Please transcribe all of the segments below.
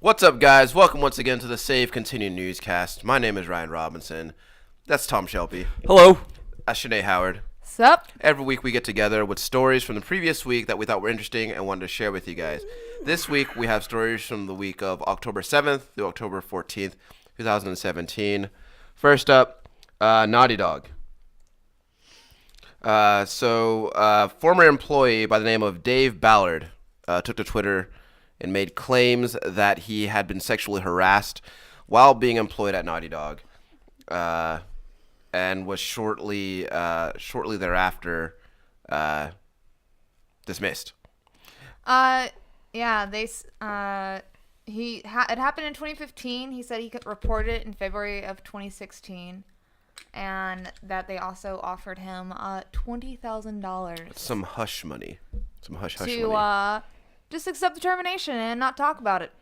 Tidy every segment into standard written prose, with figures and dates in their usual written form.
What's up, guys? Welcome once again to the Save Continue Newscast. My name is Ryan Robinson. That's Tom Shelby. Hello. That's Shanae Howard. Sup? Every week we get together with stories from the previous week that we thought were interesting and wanted to share with you guys. This week we have stories from the week of October 7th through October 14th, 2017. First up, Naughty Dog. Former employee by the name of Dave Ballard took to Twitter and made claims that he had been sexually harassed while being employed at Naughty Dog, and was shortly thereafter dismissed. It happened in 2015. He said he could report it in February of 2016, and that they also offered him $20,000. Some hush money. Some hush money. To just accept the termination and not talk about it.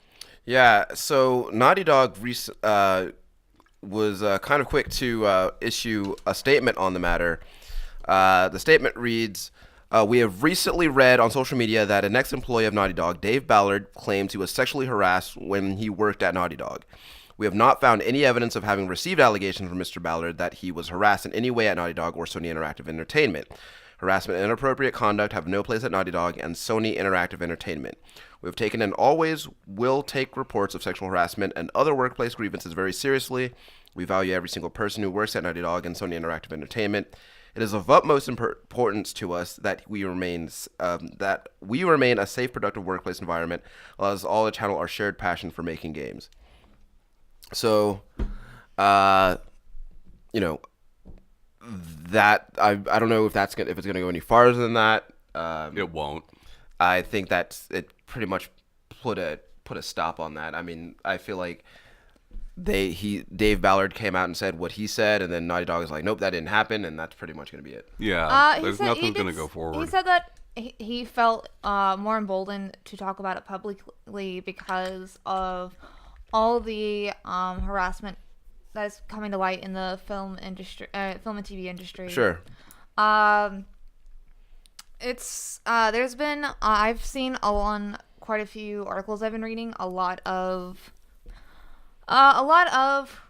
Yeah, so Naughty Dog was kind of quick to issue a statement on the matter. The statement reads, we have recently read on social media that an ex-employee of Naughty Dog, Dave Ballard, claims he was sexually harassed when he worked at Naughty Dog. We have not found any evidence of having received allegations from Mr. Ballard that he was harassed in any way at Naughty Dog or Sony Interactive Entertainment. Harassment and inappropriate conduct have no place at Naughty Dog and Sony Interactive Entertainment. We have taken and always will take reports of sexual harassment and other workplace grievances very seriously. We value every single person who works at Naughty Dog and Sony Interactive Entertainment. It is of utmost importance to us that we remain a safe, productive workplace environment, as all the channel our shared passion for making games. So, that I don't know if it's gonna go any farther than that. It won't. I think that's it. Pretty much put a stop on that. I mean, I feel like Dave Ballard came out and said what he said, and then Naughty Dog is like, nope, that didn't happen, and that's pretty much gonna be it. Yeah, there's nothing's gonna go forward. He said that he felt more emboldened to talk about it publicly because of all the harassment that is coming to light in the film industry, film and TV industry. Sure. There's been I've seen on quite a few articles I've been reading a lot of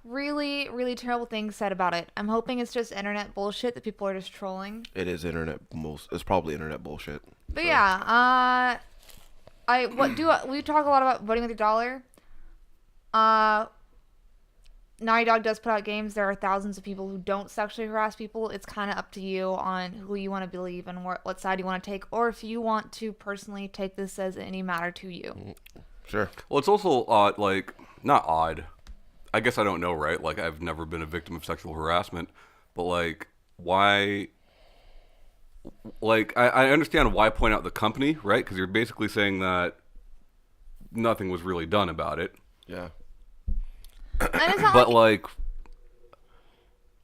really, really terrible things said about it. I'm hoping it's just internet bullshit that people are just trolling. It is it's probably internet bullshit. But so. Yeah, we talk a lot about voting with your dollar. Naughty Dog does put out games. There are thousands of people who don't sexually harass people. It's kind of up to you on who you want to believe and what side you want to take, or if you want to personally take this as any matter to you. Sure. Well, it's also odd, not odd. I guess I don't know, right? Like, I've never been a victim of sexual harassment, but why? I understand why point out the company, right? Because you're basically saying that nothing was really done about it. Yeah. And it's not but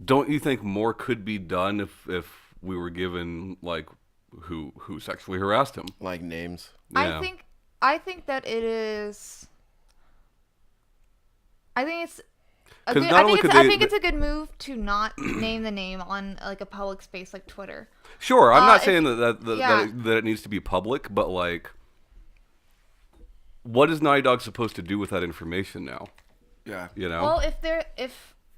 don't you think more could be done if we were given who sexually harassed him? Like names. Yeah. I think that it is. I think it's a good move to not name the name on a public space like Twitter. Sure, I'm not saying that it needs to be public, but what is Naughty Dog supposed to do with that information now? Yeah. You know?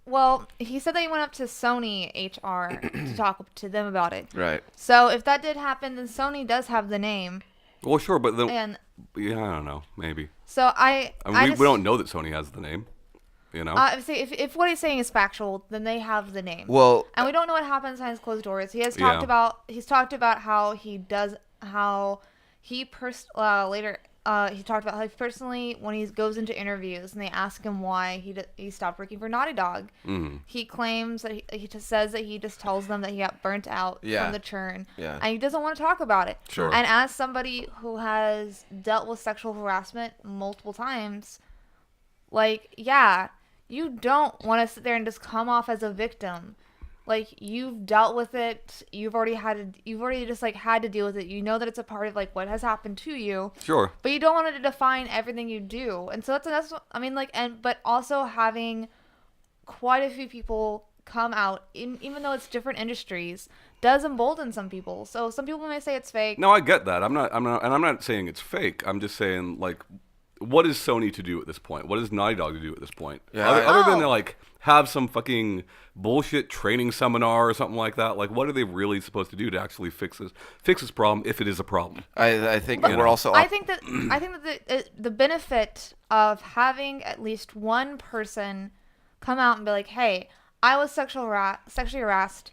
Well, he said that he went up to Sony HR to talk to them about it. Right. So if that did happen, then Sony does have the name. Well, sure, but then And yeah, I don't know, maybe. so we don't know that Sony has the name. You know. If what he's saying is factual, then they have the name. Well, and we don't know what happens behind closed doors. He has talked about how he talked about how he personally, when he goes into interviews and they ask him why he stopped working for Naughty Dog, he claims that he just says that he just tells them that he got burnt out from the churn, and he doesn't want to talk about it. Sure. And as somebody who has dealt with sexual harassment multiple times, you don't want to sit there and just come off as a victim. You've dealt with it. You've already had to deal with it. You know that it's a part of what has happened to you. Sure. But you don't want it to define everything you do. And so that's but also having quite a few people come out, even though it's different industries, does embolden some people. So some people may say it's fake. No, I get that. I'm not saying it's fake. I'm just saying what is Sony to do at this point? What is Naughty Dog to do at this point? Yeah, Other than to, like, have some fucking bullshit training seminar or something like that. Like, what are they really supposed to do to actually fix this problem if it is a problem? I think we're also. I think that the benefit of having at least one person come out and be like, "Hey, I was sexually harassed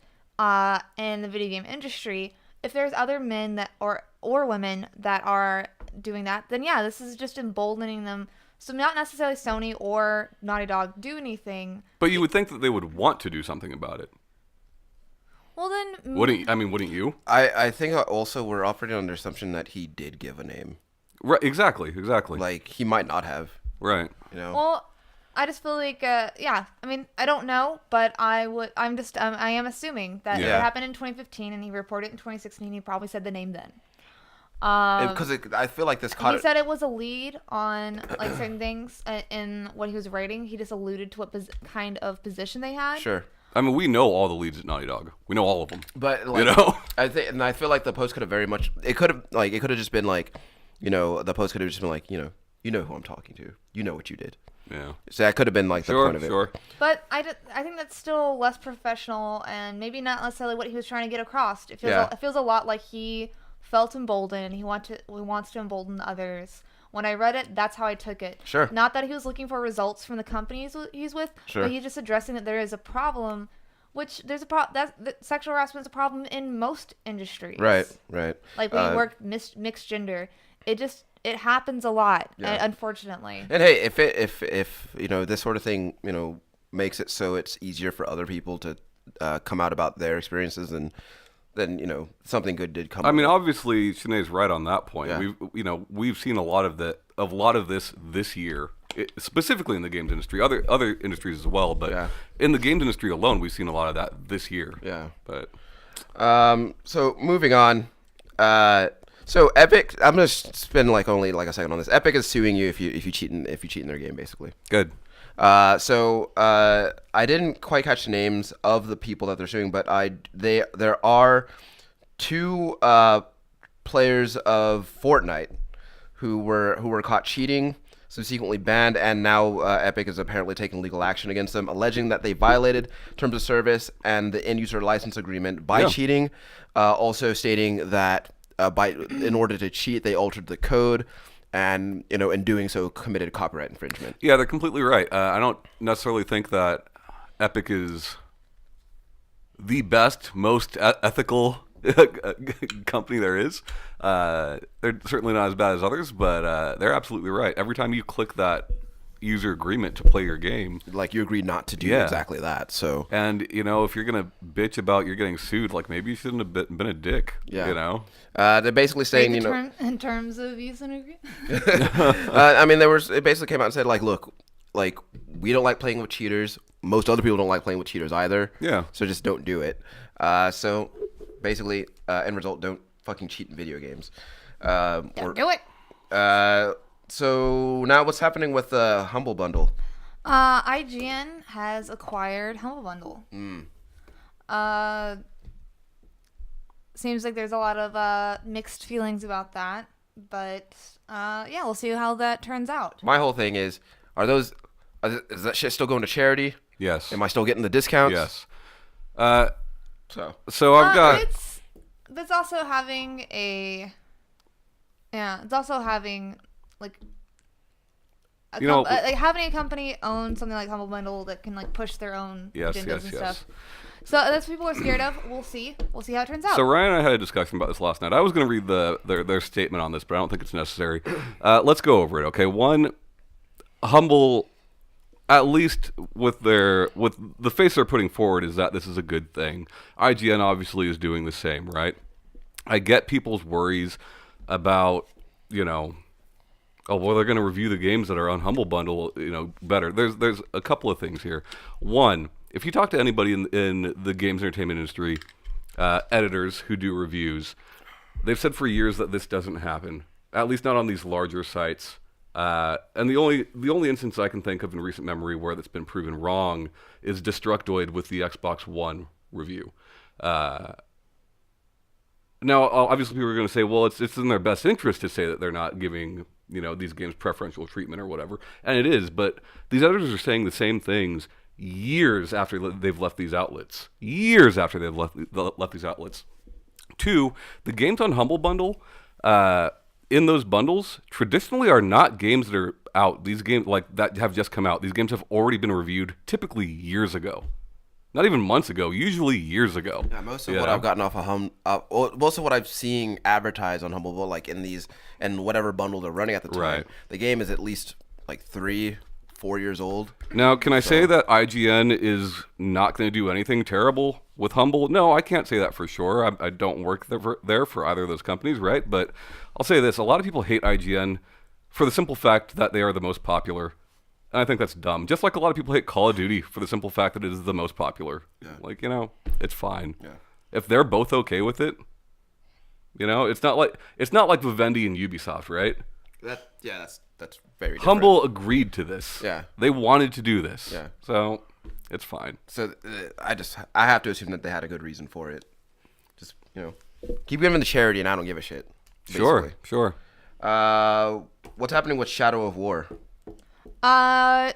in the video game industry." If there's other men that or women that are doing that, then yeah, this is just emboldening them. So not necessarily Sony or Naughty Dog do anything. But you would think that they would want to do something about it. Well then, wouldn't you? I think also we're operating on the assumption that he did give a name. Right, exactly. Like, he might not have. Right. You know. Well, I just feel like, yeah. I mean, I don't know, but I am assuming that Yeah. it happened in 2015, and he reported it in 2016. He probably said the name then. Because I feel like this caught He it. said it was a lead on like certain things in what he was writing. He just alluded to what kind of position they had. Sure. I mean, we know all the leads at Naughty Dog. We know all of them. But like, You know? I feel like the post could have very much. It could have just been like, the post could have just been like, you know who I'm talking to. You know what you did. Yeah. So that could have been like the point of it. Sure. But I think that's still less professional and maybe not necessarily what he was trying to get across. It feels a lot like he felt emboldened. He wants to embolden others. When I read it, that's how I took it. Sure. Not that he was looking for results from the companies he's with, Sure. but he's just addressing that there is a problem, which there's a problem. That sexual harassment is a problem in most industries. Right. Like when you work mixed gender, it happens a lot, unfortunately. And hey, if this sort of thing makes it so it's easier for other people to come out about their experiences, and then something good did come. I mean, obviously, Sinead's right on that point. Yeah. We've seen a lot of this year, specifically in the games industry, other industries as well. But in the games industry alone, we've seen a lot of that this year. Yeah. But so moving on. So Epic, I'm gonna spend only a second on this. Epic is suing you if you cheat in their game, basically. good. So I didn't quite catch the names of the people that they're suing, but there are two players of Fortnite who were caught cheating, subsequently banned, and now Epic is apparently taking legal action against them, alleging that they violated terms of service and the end user license agreement by cheating. Also stating that in order to cheat, they altered the code. And, in doing so, committed copyright infringement. Yeah, they're completely right. I don't necessarily think that Epic is the best, most ethical company there is. They're certainly not as bad as others, but they're absolutely right. Every time you click that user agreement to play your game, You agreed not to do exactly that. So, and if you're gonna bitch about you're getting sued, like, maybe you shouldn't have been a dick. Yeah. They're basically saying, in terms of using agreement. It basically came out and said, look, we don't like playing with cheaters. Most other people don't like playing with cheaters either. Yeah. So just don't do it. So basically, end result, don't fucking cheat in video games. Do it. So now what's happening with the Humble Bundle? IGN has acquired Humble Bundle. Seems like there's a lot of mixed feelings about that, but we'll see how that turns out. My whole thing is that shit still going to charity? Yes. Am I still getting the discounts? Yes. So I've got. It's also having having a company own something like Humble Bundle that can push their own agendas and stuff. So that's what people are scared of. We'll see how it turns out. So Ryan and I had a discussion about this last night. I was going to read their statement on this, but I don't think it's necessary. Let's go over it. Okay, one, Humble, at least with the face they're putting forward, is that this is a good thing. IGN obviously is doing the same, right? I get people's worries about they're going to review the games that are on Humble Bundle, better. There's a couple of things here. One, if you talk to anybody in the games entertainment industry, editors who do reviews, they've said for years that this doesn't happen, at least not on these larger sites. And the only instance I can think of in recent memory where that's been proven wrong is Destructoid with the Xbox One review. Now, obviously, people are going to say, well, it's in their best interest to say that they're not giving these games preferential treatment or whatever, and it is. But these editors are saying the same things years after they've left these outlets. Years after they've left these outlets. 2, the games on Humble Bundle, in those bundles, traditionally are not games that are out. These games like that have just come out. These games have already been reviewed, typically years ago. Not even months ago, usually years ago. Yeah, most of what I've gotten off of most of what I've seen advertised on Humble Bundle, like in these and whatever bundle they're running at the time, Right. the game is at least like 3-4 years old. Now, can I say that IGN is not going to do anything terrible with Humble? No, I can't say that for sure. I don't work there for either of those companies, right? But I'll say this. A lot of people hate IGN for the simple fact that they are the most popular. And I think that's dumb. Just like a lot of people hate Call of Duty for the simple fact that it is the most popular. Yeah. Like, it's fine. Yeah. If they're both okay with it, it's not like Vivendi and Ubisoft, right? That's very different. Humble agreed to this. Yeah. They wanted to do this. Yeah. So it's fine. So I have to assume that they had a good reason for it. Just keep giving the charity, and I don't give a shit. Basically. Sure. What's happening with Shadow of War? Middle-earth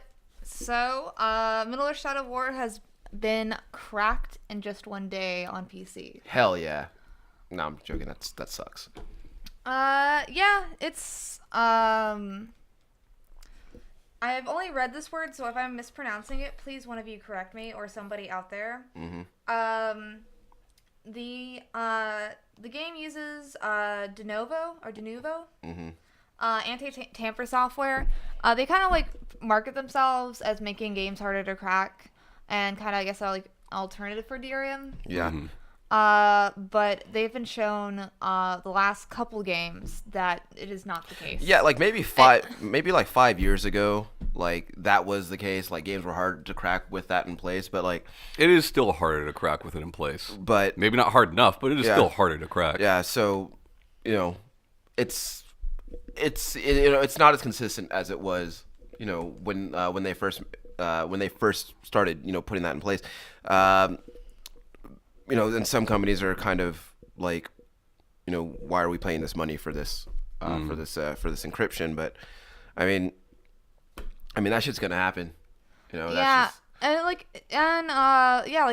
Shadow of War has been cracked in just one day on PC. Hell yeah. No, I'm joking. That sucks. Yeah, it's, I have only read this word, so if I'm mispronouncing it, please one of you correct me, or somebody out there. Mm-hmm. The game uses, Denuvo, Mm-hmm. Anti-tamper software. They kind of, market themselves as making games harder to crack, and kind of, I guess, alternative for DRM. Yeah. Mm-hmm. But they've been shown the last couple games that it is not the case. Yeah, maybe 5 years ago, that was the case. Games were hard to crack with that in place, but It is still harder to crack with it in place. But maybe not hard enough, but it is still harder to crack. Yeah, so it's not as consistent as it was, when they first started, putting that in place. And some companies are kind of why are we paying this money for this, for this encryption? But I mean that shit's gonna happen. Yeah,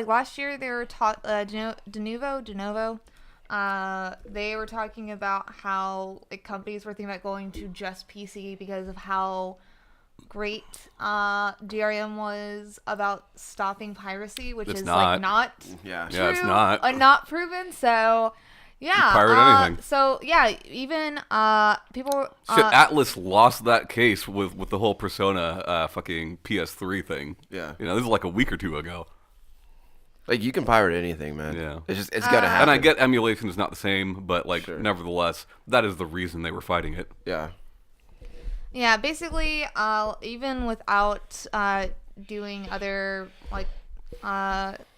last year they were Denuvo. They were talking about how companies were thinking about going to just PC because of how great DRM was about stopping piracy, which It's is not. not Yeah. true, Yeah, it's not. Not proven. So yeah, pirate anything. So yeah, even people. Shit, Atlas lost that case with the whole Persona fucking PS3 thing. Yeah. This is a week or two ago. You can pirate anything, man. Yeah. It's gonna happen. And I get emulation is not the same, but Sure. nevertheless, that is the reason they were fighting it. Yeah. Yeah, basically, even without doing other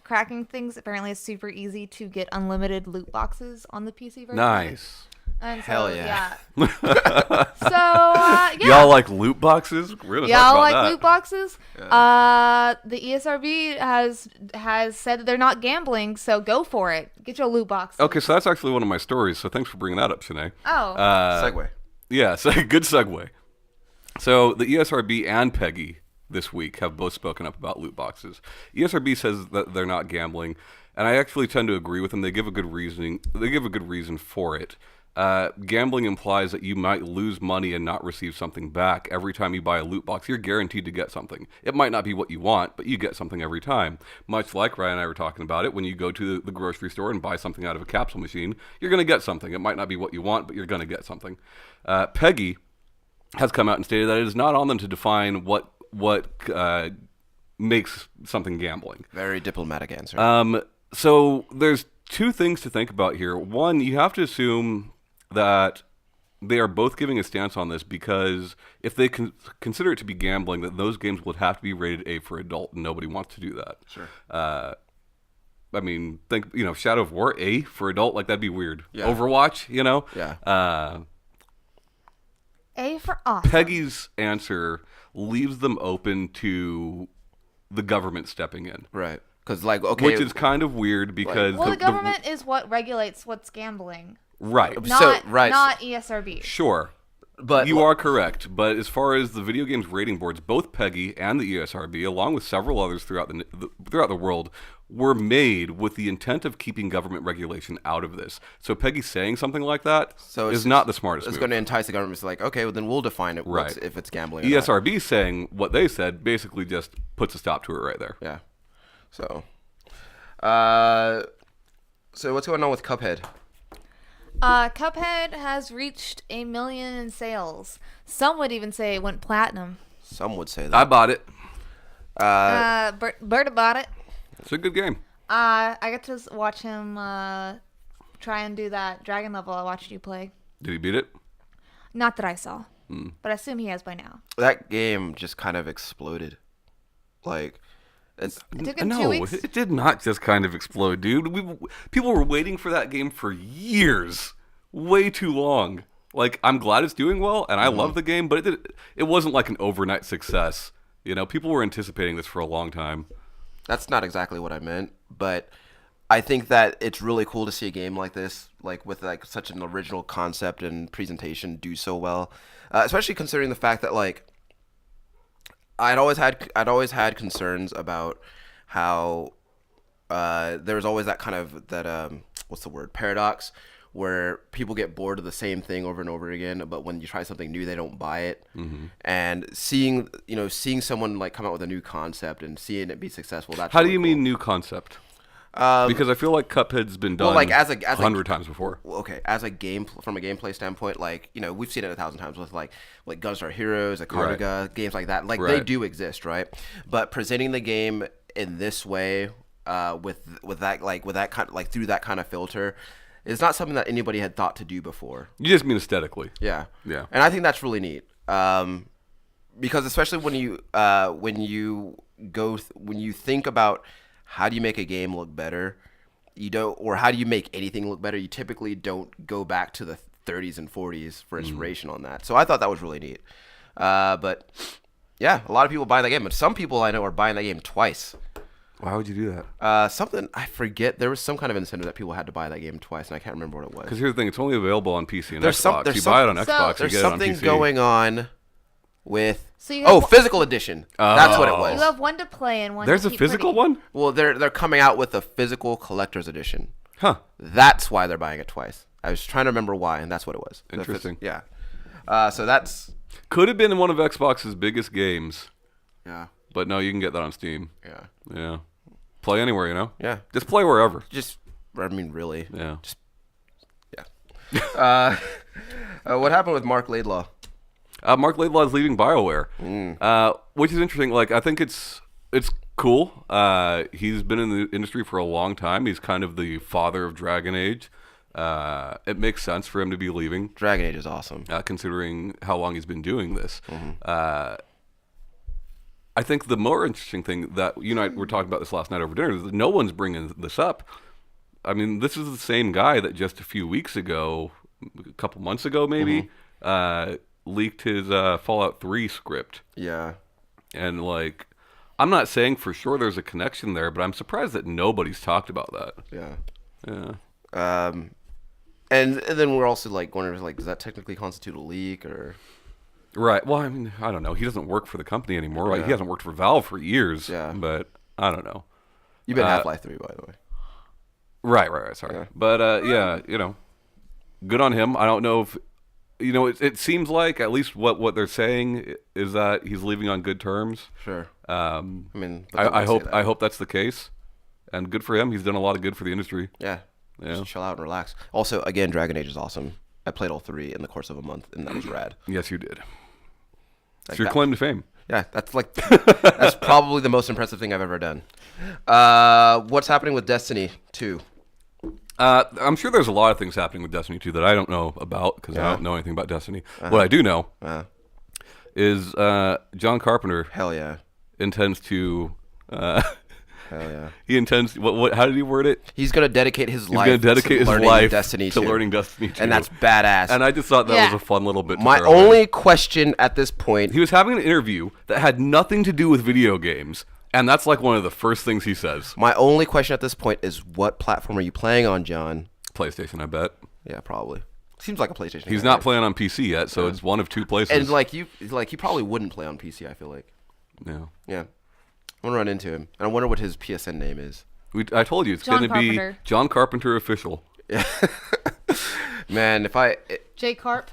cracking things, apparently it's super easy to get unlimited loot boxes on the PC version. Nice. And so, Hell yeah. So yeah. Y'all like loot boxes? We're gonna talk Y'all about like that. loot boxes? The ESRB has said that they're not gambling, so go for it. Get your loot boxes. Okay, so that's actually one of my stories. So thanks for bringing that up, Shanae. Oh. Segue. Yeah, so good segue. So the ESRB and Peggy this week have both spoken up about loot boxes. ESRB says that they're not gambling, and I actually tend to agree with them. They give a good reasoning. They give a good reason for it. Gambling implies that you might lose money and not receive something back. Every time you buy a loot box, you're guaranteed to get something. It might not be what you want, but you get something every time. Much like Ryan and I were talking about it, when you go to the grocery store and buy something out of a capsule machine, you're going to get something. It might not be what you want, but you're going to get something. Peggy has come out and stated that it is not on them to define what makes something gambling. Very diplomatic answer. So there's two things to think about here. One, you have to assume that they are both giving a stance on this because if they consider it to be gambling, that those games would have to be rated A for adult, and nobody wants to do that. Sure. Think Shadow of War A for adult, that'd be weird. Yeah. Overwatch, Yeah. A for awesome. Peggy's answer leaves them open to the government stepping in. Right. Because okay, Which is kind of weird because Well, the government is what regulates what's gambling. right. Not ESRB. Sure. But you are correct. But as far as the video games rating boards, both PEGI and the ESRB, along with several others throughout the world, were made with the intent of keeping government regulation out of this. So PEGI saying something like that is not the smartest move. It's going to entice the government to like, okay, well then we'll define it Right. if it's gambling. Or not. ESRB saying what they said basically just puts a stop to it right there. Yeah. So, so what's going on with Cuphead? Cuphead has reached 1 million in sales. Some would even say it went platinum. Some would say that. I bought it. Berta bought it. It's a good game. I got to watch him try and do that dragon level I watched you play. Did he beat it? Not that I saw, but I assume he has by now. That game just kind of exploded. Like, It took him 2 No, weeks. it did not just kind of explode, dude. People were waiting for that game for years. Way too long. Like, I'm glad it's doing well, and I love the game, but it wasn't like an overnight success. You know, people were anticipating this for a long time. that's not exactly what I meant, but I think that it's really cool to see a game like this, like with like such an original concept and presentation, do so well. Especially considering the fact that like I'd always had concerns about how there was always that kind of what's the word, paradox, where people get bored of the same thing over and over again, but when you try something new, they don't buy it. And seeing someone like come out with a new concept and seeing it be successful, that's How do really you cool. mean new concept? Because I feel like Cuphead's been done like as 100 times before. Okay, as a game from a gameplay standpoint, like we've seen it 1,000 times with like Gunstar Heroes, like Cardiga, games like that. Like they do exist, right? But presenting the game in this way, with that kind of, like through that kind of filter, is not something that anybody had thought to do before. You just mean aesthetically. Yeah, Yeah. and I think that's really neat. Because especially when you think about how do you make a game look better, or how do you make anything look better, you typically don't go back to the 30s and 40s for inspiration on that. So I thought that was really neat. But yeah, a lot of people buy that game, but some people I know are buying that game twice. Why would you do that? Something I forget. There was some kind of incentive that people had to buy that game twice, and I can't remember what it was. Because here's the thing, it's only available on PC and There's Xbox. You buy it on Xbox, you There's get it on something PC. going on with So you have physical edition. That's what it was. You have one to play and one There's to a keep physical pretty. one? Well, they're coming out with a physical collector's edition. Huh. That's why they're buying it twice. I was trying to remember why, and that's what it was. Interesting. Yeah. So that's Could have been one of Xbox's biggest games, yeah, but no, you can get that on Steam. yeah, Yeah. Play anywhere, you know? yeah. Just play wherever. Just I mean, really. Yeah. Just yeah. What happened with Mark Laidlaw? Mark Laidlaw is leaving BioWare, which is interesting. Like, I think it's cool. He's been in the industry for a long time. He's kind of the father of Dragon Age. It makes sense for him to be leaving, Dragon Age is awesome. considering how long he's been doing this. I think the more interesting thing that you and I were talking about this last night over dinner is that no one's bringing this up. I mean, this is the same guy that just a few weeks ago, a couple months ago maybe, leaked his Fallout 3 script. Yeah. And, like, I'm not saying for sure there's a connection there, but I'm surprised that nobody's talked about that. Yeah. Yeah. And then we're also like wondering, like, does that technically constitute a leak or? Right. Well, I mean, I don't know. He doesn't work for the company anymore. Like, he Yeah. hasn't worked for Valve for years. Yeah. But I don't know. You've been Half-Life 3, by the way. Right. Sorry. Yeah. But, yeah, good on him. I don't know if, it seems like at least what they're saying is that he's leaving on good terms. Sure. I mean, I hope that's the case. And good for him. He's done a lot of good for the industry. Yeah. Yeah. Just chill out and relax. Also, again, Dragon Age is awesome. I played all 3 in the course of a month, and that was rad. Yes, you did. It's Like your that- claim to fame. Yeah, that's probably the most impressive thing I've ever done. What's happening with Destiny 2? I'm sure there's a lot of things happening with Destiny 2 that I don't know about because I don't know anything about Destiny. What I do know is John Carpenter Hell yeah. intends to. Hell yeah. He intends. What? How did he word it? He's gonna dedicate his life. He's going to dedicate to his learning life Destiny to 2. learning Destiny 2. And that's badass. And I just thought that Yeah. was a fun little bit. To My throw in. only question at this point. He was having an interview that had nothing to do with video games, and that's like one of the first things he says. My only question at this point is, what platform are you playing on, John? PlayStation, I bet. Yeah, probably. Seems like a PlayStation. He's guy, not right? playing on PC yet, so it's one of two places. And he probably wouldn't play on PC. I feel like. yeah. Yeah. I'm gonna run into him, and I wonder what his PSN name is. I told you it's John going to be Carpenter. John Carpenter official. Man, J Carp.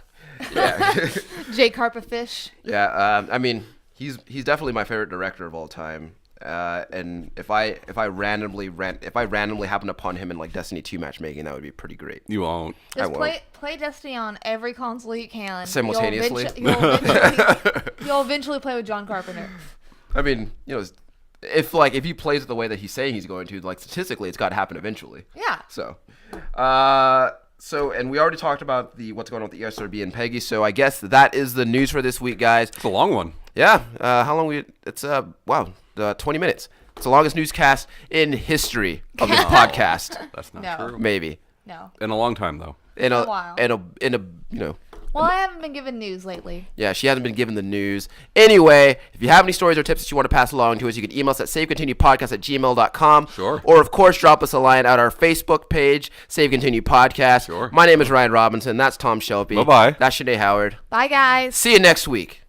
yeah, J Carp a fish. yeah. I mean, he's definitely my favorite director of all time. And if I randomly happen upon him in like Destiny 2 matchmaking, that would be pretty great. You won't. Just won't. play Destiny on every console you can. Simultaneously? You'll eventually play with John Carpenter. I mean, if he plays it the way that he's saying he's going to, like statistically, it's got to happen eventually. Yeah. So, and we already talked about what's going on with the ESRB and Peggy. So I guess that is the news for this week, guys. It's a long one. Yeah. How long it's 20 minutes. It's the longest newscast in history of this podcast. That's not No. true. Maybe. No. In a long time, though. In a while. Well, I haven't been given news lately. Yeah, she hasn't been given the news. Anyway, if you have any stories or tips that you want to pass along to us, you can email us at savecontinuepodcast@gmail.com. Sure. Or, of course, drop us a line at our Facebook page, Save Continue Podcast. Sure. My name is Ryan Robinson. That's Tom Shelby. Bye-bye. That's Shanae Howard. Bye, guys. See you next week.